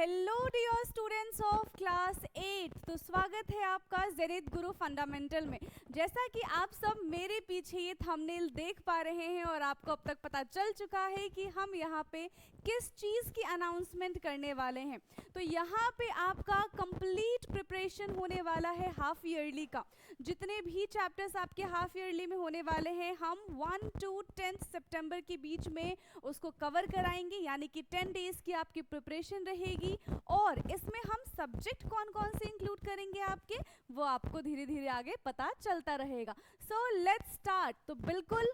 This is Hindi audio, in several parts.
Hello dear students of class 8। तो स्वागत है आपका ज़ेनिथ गुरु फंडामेंटल में। जैसा कि आप सब मेरे पीछे ये थंबनेल देख पा रहे हैं और आपको अब तक पता चल चुका है कि हम यहाँ पे किस चीज़ की अनाउंसमेंट करने वाले हैं। तो यहाँ पे आपका कंप्लीट प्रिपरेशन होने वाला है हाफ ईयरली का। जितने भी चैप्टर्स आपके हाफ ईयरली में होने वाले हैं हम 1 to 10 सितंबर के बीच में उसको कवर कराएंगे, यानी कि 10 डेज की आपकी प्रिपरेशन रहेगी। और इसमें हम सब्जेक्ट कौन कौन से इंक्लूड करेंगे आपके, वो आपको धीरे धीरे आगे पता चलता रहेगा। So let's start. तो बिल्कुल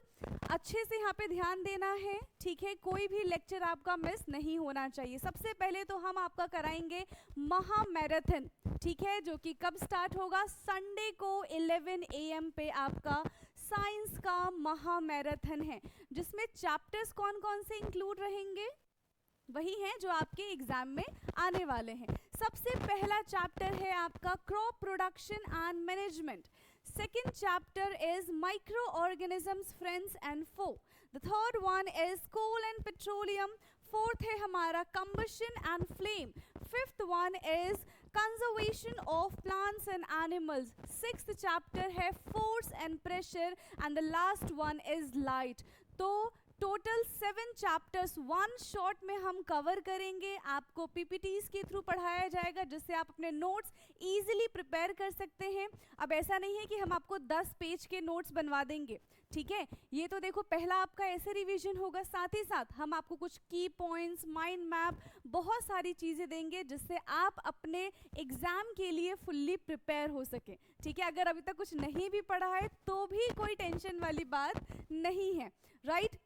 अच्छे से यहाँ पे ध्यान देना है, ठीक है, कोई भी लेक्चर आपका मिस नहीं होना चाहिए। सबसे पहले तो हम आपका कराएंगे महा मैराथन, ठीक है, जो कि कब स्टार्ट होगा, संडे को 11 AM पे आपका साइंस का महा मैराथन है, जिसमें चैप्टर्स कौन कौन से इंक्लूड रहेंगे वही हैं जो आपके एग्जाम में आने वाले हैं। सबसे पहला चैप्टर है आपका crop production and management. Second chapter is microorganisms friends and foe. The third one is coal and petroleum. Fourth है हमारा combustion and flame. Fifth one is conservation of plants and animals. Sixth chapter है force and pressure and the last one is light. तो टोटल 7 चैप्टर्स वन शॉट में हम कवर करेंगे। आपको पीपीटीज के थ्रू पढ़ाया जाएगा, जिससे आप अपने नोट्स इजीली प्रिपेयर कर सकते हैं। अब ऐसा नहीं है कि हम आपको 10 पेज के नोट्स बनवा देंगे, ठीक है। ये तो देखो पहला आपका ऐसे रिवीजन होगा, साथ ही साथ हम आपको कुछ की पॉइंट्स, माइंड मैप, बहुत सारी चीज़ें देंगे जिससे आप अपने एग्जाम के लिए फुल्ली प्रिपेयर हो सके, ठीक है। अगर अभी तक कुछ नहीं भी पढ़ा है तो भी कोई टेंशन वाली बात नहीं है, राइट।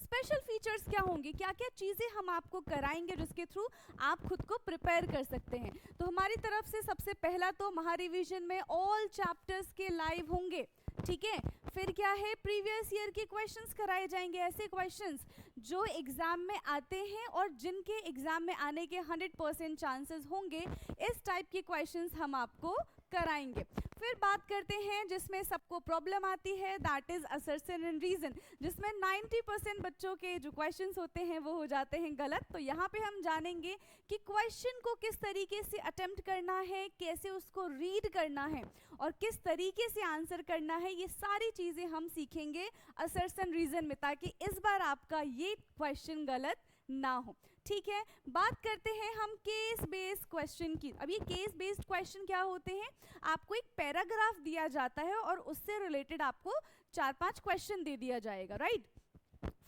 स्पेशल फीचर्स क्या होंगे, क्या क्या चीज़ें हम आपको कराएंगे जिसके थ्रू आप खुद को प्रिपेयर कर सकते हैं। तो हमारी तरफ से सबसे पहला तो महा रिवीजन में ऑल चैप्टर्स के लाइव होंगे, ठीक है। फिर क्या है, प्रीवियस ईयर के क्वेश्चंस कराए जाएंगे, ऐसे क्वेश्चंस जो एग्जाम में आते हैं और जिनके एग्जाम में आने के 100% चांसेस होंगे, इस टाइप के क्वेश्चंस हम आपको कराएंगे। फिर बात करते हैं जिसमें सबको प्रॉब्लम आती है, that is assertion and reason, जिसमें 90% बच्चों के जो क्वेश्चंस होते हैं वो हो जाते हैं गलत। तो यहाँ पे हम जानेंगे कि क्वेश्चन को किस तरीके से अटेम्प्ट करना है, कैसे उसको रीड करना है और किस तरीके से आंसर करना है। ये सारी चीज़ें हम सीखेंगे असर्शन रीजन में, ताकि इस बार आपका ये क्वेश्चन गलत ना हो, ठीक है। बात करते हैं हम केस बेस्ड क्वेश्चन की। अब ये केस बेस्ड क्वेश्चन क्या होते हैं, आपको एक पैराग्राफ दिया जाता है और उससे रिलेटेड आपको 4-5 क्वेश्चन दे दिया जाएगा, राइट।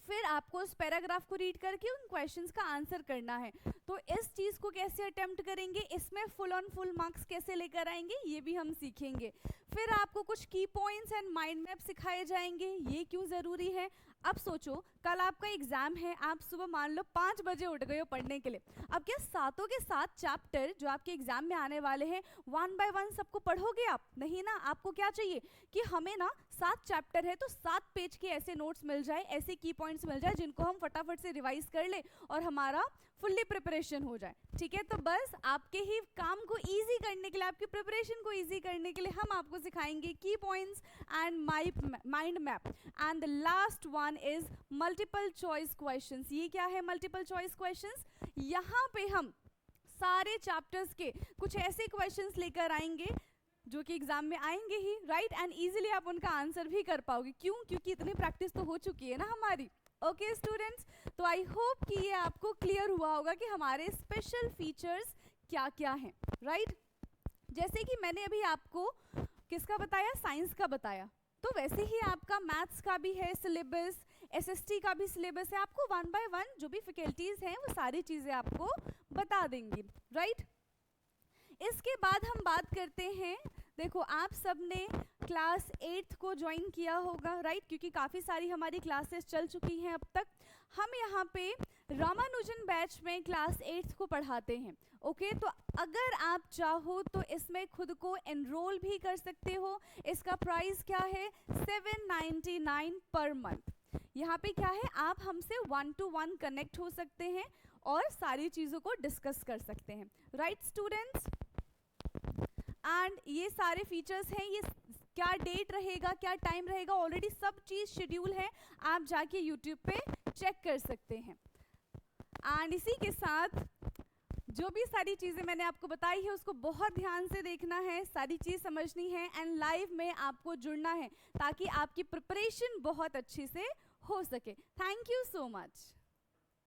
फिर आपको उस पैराग्राफ को रीड करके उन क्वेश्चंस का आंसर करना है। तो इस चीज़ को कैसे अटेम्प्ट करेंगे, इसमें फुल ऑन फुल मार्क्स कैसे लेकर आएंगे, ये भी हम सीखेंगे। फिर आपको कुछ की पॉइंट्स एंड माइंड मैप सिखाए जाएंगे, ये क्यों ज़रूरी है। अब सोचो कल आपका एग्जाम है, आप सुबह मान लो 5 बजे उठ गए हो पढ़ने के लिए। अब क्या सातों के सात चैप्टर जो आपके एग्जाम में आने वाले हैं 1 by 1 सबको पढ़ोगे आप, नहीं ना। आपको क्या चाहिए कि हमें ना 7 चैप्टर है तो 7 पेज के ऐसे नोट्स मिल जाए, ऐसे की पॉइंट्स मिल जाए जिनको हम फटाफट से रिवाइज कर ले और हमारा फुल्ली प्रिपरेशन हो जाए, ठीक है। तो बस आपके ही काम को इजी करने के लिए, आपकी प्रिपरेशन को इजी करने के लिए हम आपको सिखाएंगे की points and mind map. And the last one is multiple choice questions. ये क्या है मल्टीपल चॉइस क्वेश्चंस, यहाँ पे हम सारे चैप्टर्स के कुछ ऐसे क्वेश्चंस लेकर आएंगे जो कि एग्जाम में आएंगे ही, राइट, एंड इजीली आप उनका आंसर भी कर पाओगे। क्यों, क्योंकि इतनी प्रैक्टिस तो हो चुकी है ना हमारी। ओके स्टूडेंट्स, तो आई होप कि ये आपको क्लियर हुआ होगा कि हमारे स्पेशल फीचर्स क्या क्या हैं, राइट। जैसे कि मैंने अभी आपको किसका बताया, साइंस का बताया, तो वैसे ही आपका मैथ्स का भी है सिलेबस, एसएसटी का भी सिलेबस है। आपको 1 by 1 जो भी फैकल्टीज हैं वो सारी चीज़ें आपको बता देंगी, राइट। इसके बाद हम बात करते हैं, देखो आप सब ने क्लास 8 को ज्वाइन किया होगा, राइट, क्योंकि काफ़ी सारी हमारी क्लासेस चल चुकी हैं अब तक। हम यहाँ पे रामानुजन बैच में क्लास 8 को पढ़ाते हैं, ओके। तो अगर आप चाहो तो इसमें खुद को एनरोल भी कर सकते हो। इसका प्राइस क्या है, 799 पर मंथ। यहाँ पे क्या है, आप हमसे 1 to 1 कनेक्ट हो सकते हैं और सारी चीज़ों को डिस्कस कर सकते हैं, राइट स्टूडेंट्स। एंड ये सारे फीचर्स हैं, ये क्या डेट रहेगा, क्या टाइम रहेगा, ऑलरेडी सब चीज़ शेड्यूल है, आप जाके यूट्यूब पे चेक कर सकते हैं। एंड इसी के साथ जो भी सारी चीज़ें मैंने आपको बताई है उसको बहुत ध्यान से देखना है, सारी चीज़ समझनी है एंड लाइव में आपको जुड़ना है ताकि आपकी प्रिपरेशन बहुत अच्छी से हो सके। Thank you so much.